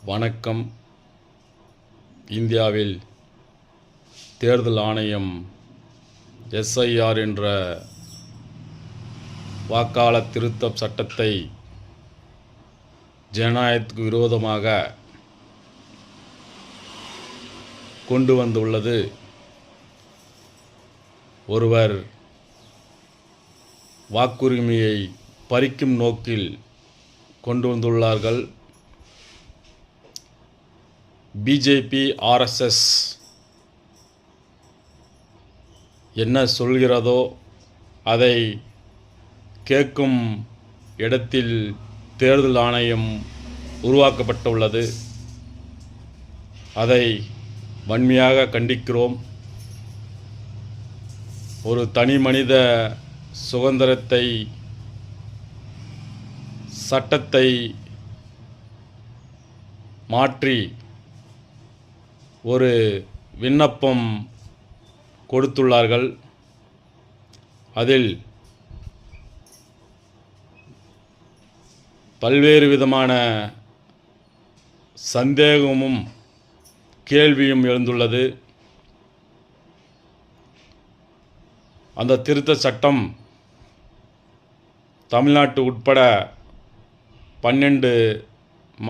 வணக்கம். இந்தியாவில் தேர்தல் ஆணையம் எஸ்ஐஆர் என்ற வாக்காளர் திருத்த சட்டத்தை ஜனநாயகத்துக்கு விரோதமாக கொண்டு வந்துள்ளது. ஒருவர் வாக்குரிமையை பறிக்கும் நோக்கில் கொண்டு வந்துள்ளார்கள். பிஜேபி, ஆர்எஸ்எஸ் என்ன சொல்கிறதோ அதை கேட்கும் இடத்தில் தேர்தல் ஆணையம் உருவாக்கப்பட்டுள்ளது. அதை வன்மையாக கண்டிக்கிறோம். ஒரு தனி மனித சுதந்திரத்தை, சட்டத்தை மாற்றி ஒரு விண்ணப்பம் கொடுத்துள்ளார்கள். அதில் பல்வேறு விதமான சந்தேகமும் கேள்வியும் எழுந்துள்ளது. அந்த திருத்த சட்டம் தமிழ்நாட்டு உட்பட 12